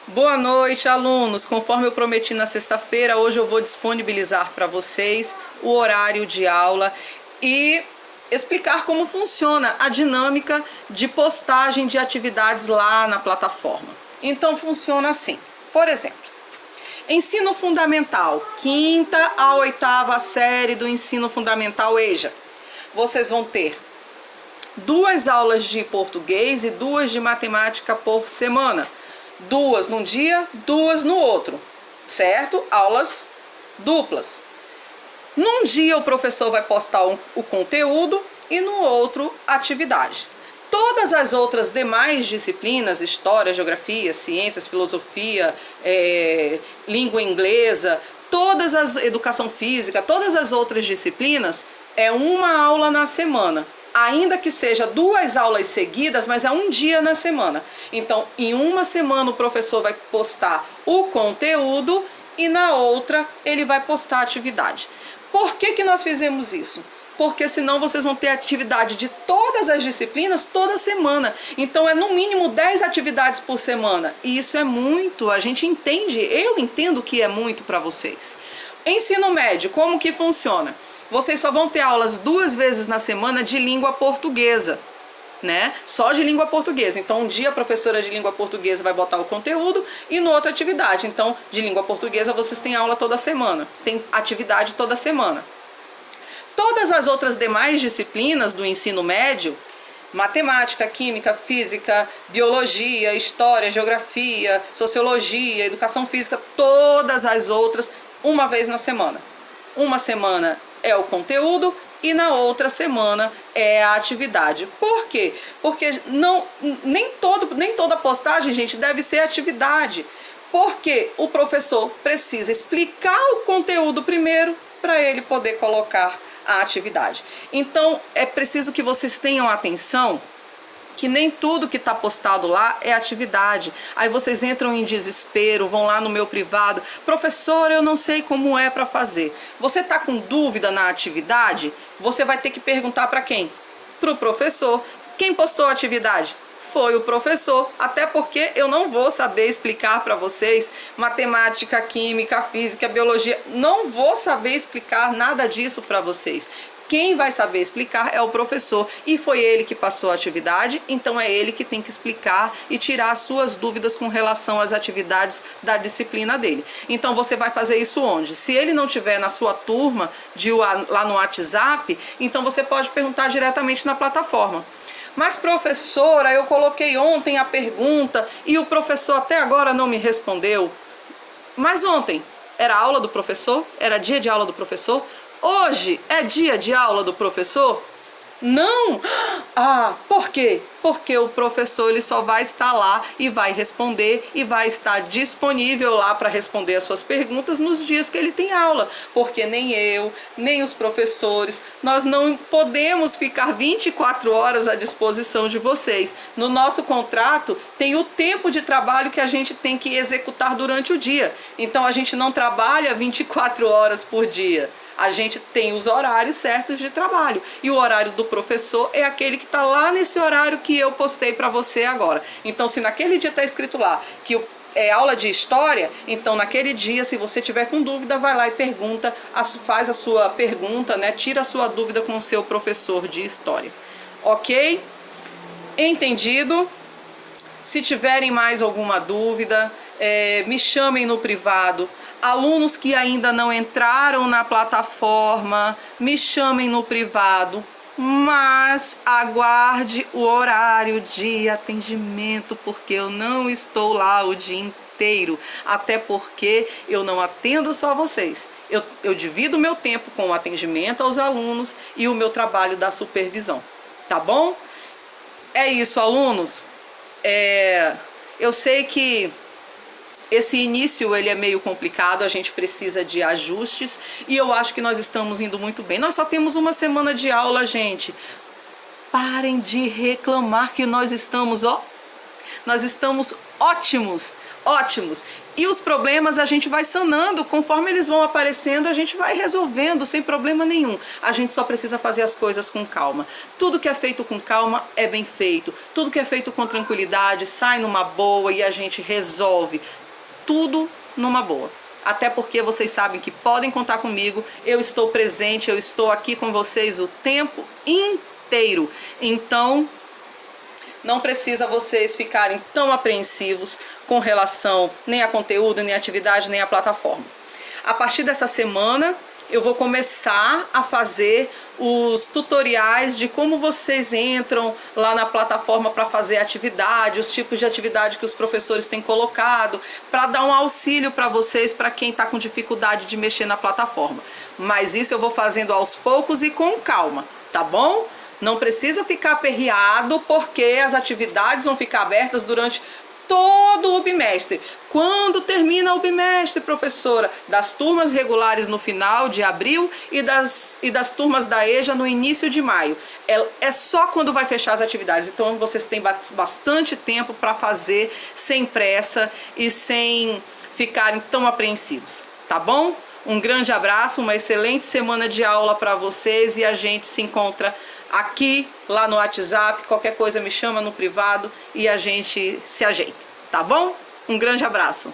Boa noite, alunos. Conforme eu prometi na sexta-feira, hoje eu vou disponibilizar para vocês o horário de aula e explicar como funciona a dinâmica de postagem de atividades lá na plataforma. Então funciona assim. Por exemplo, ensino fundamental, 5ª a 8ª série do ensino fundamental EJA. Vocês vão ter 2 aulas de português e 2 de matemática por semana. 2 num dia, 2 no outro, certo? Aulas duplas. Num dia o professor vai postar o conteúdo e no outro atividade. Todas as outras demais disciplinas, história, geografia, ciências, filosofia, língua inglesa, educação física, todas as outras disciplinas é uma aula na semana. Ainda que seja 2 aulas seguidas, mas é um dia na semana. Então, em uma semana o professor vai postar o conteúdo e na outra ele vai postar a atividade. Por que nós fizemos isso? Porque senão vocês vão ter atividade de todas as disciplinas toda semana. Então é no mínimo 10 atividades por semana. E isso é muito, a gente entende, eu entendo que é muito para vocês. Ensino médio, como que funciona? Vocês só vão ter aulas 2 vezes na semana de língua portuguesa, né? Só de língua portuguesa. Então, um dia a professora de língua portuguesa vai botar o conteúdo e no outra atividade. Então, de língua portuguesa vocês têm aula toda semana, tem atividade toda semana. Todas as outras demais disciplinas do ensino médio, matemática, química, física, biologia, história, geografia, sociologia, educação física, todas as outras, uma vez na semana. Uma semana é o conteúdo e na outra semana é a atividade. Por quê? Porque nem toda postagem, gente, deve ser atividade. Porque o professor precisa explicar o conteúdo primeiro para ele poder colocar a atividade. Então é preciso que vocês tenham atenção que nem tudo que está postado lá é atividade. Aí vocês entram em desespero, vão lá no meu privado. Professor, eu não sei como é para fazer. Você está com dúvida na atividade? Você vai ter que perguntar para quem? Para o professor. Quem postou a atividade? Foi o professor. Até porque eu não vou saber explicar para vocês matemática, química, física, biologia. Não vou saber explicar nada disso para vocês. Quem vai saber explicar é o professor e foi ele que passou a atividade, então é ele que tem que explicar e tirar as suas dúvidas com relação às atividades da disciplina dele. Então você vai fazer isso onde? Se ele não tiver na sua turma, lá no WhatsApp, então você pode perguntar diretamente na plataforma. Mas professora, eu coloquei ontem a pergunta e o professor até agora não me respondeu. Mas ontem era aula do professor? Era dia de aula do professor? Hoje é dia de aula do professor? Não! Ah, por quê? Porque o professor ele só vai estar lá e vai responder e vai estar disponível lá para responder as suas perguntas nos dias que ele tem aula. Porque nem eu, nem os professores, nós não podemos ficar 24 horas à disposição de vocês. No nosso contrato tem o tempo de trabalho que a gente tem que executar durante o dia. Então a gente não trabalha 24 horas por dia. A gente tem os horários certos de trabalho. E o horário do professor é aquele que está lá nesse horário que eu postei para você agora. Então, se naquele dia está escrito lá que é aula de história, então naquele dia, se você tiver com dúvida, vai lá e pergunta, faz a sua pergunta, né? Tira a sua dúvida com o seu professor de história. Ok? Entendido? Se tiverem mais alguma dúvida, me chamem no privado. Alunos que ainda não entraram na plataforma, me chamem no privado, mas aguarde o horário de atendimento, porque eu não estou lá o dia inteiro, até porque eu não atendo só vocês. Eu divido o meu tempo com o atendimento aos alunos e o meu trabalho da supervisão, tá bom? É isso, alunos. Eu sei que esse início ele é meio complicado, a gente precisa de ajustes e eu acho que nós estamos indo muito bem. Nós só temos uma semana de aula, gente. Parem de reclamar que nós estamos ótimos. ótimos. E os problemas a gente vai sanando, conforme eles vão aparecendo, a gente vai resolvendo sem problema nenhum. A gente só precisa fazer as coisas com calma. Tudo que é feito com calma é bem feito. Tudo que é feito com tranquilidade sai numa boa e a gente resolve tudo numa boa. Até porque vocês sabem que podem contar comigo, eu estou presente, eu estou aqui com vocês o tempo inteiro. Então, não precisa vocês ficarem tão apreensivos com relação nem a conteúdo, nem a atividade, nem a plataforma. A partir dessa semana, eu vou começar a fazer os tutoriais de como vocês entram lá na plataforma para fazer atividade, os tipos de atividade que os professores têm colocado, para dar um auxílio para vocês, para quem está com dificuldade de mexer na plataforma. Mas isso eu vou fazendo aos poucos e com calma, tá bom? Não precisa ficar aperreado, porque as atividades vão ficar abertas durante todo o bimestre. Quando termina o bimestre, professora? Das turmas regulares no final de abril e das turmas da EJA no início de maio. É só quando vai fechar as atividades. Então vocês têm bastante tempo para fazer sem pressa e sem ficarem tão apreensivos, tá bom? Um grande abraço, uma excelente semana de aula para vocês e a gente se encontra aqui, lá no WhatsApp. Qualquer coisa me chama no privado e a gente se ajeita, tá bom? Um grande abraço!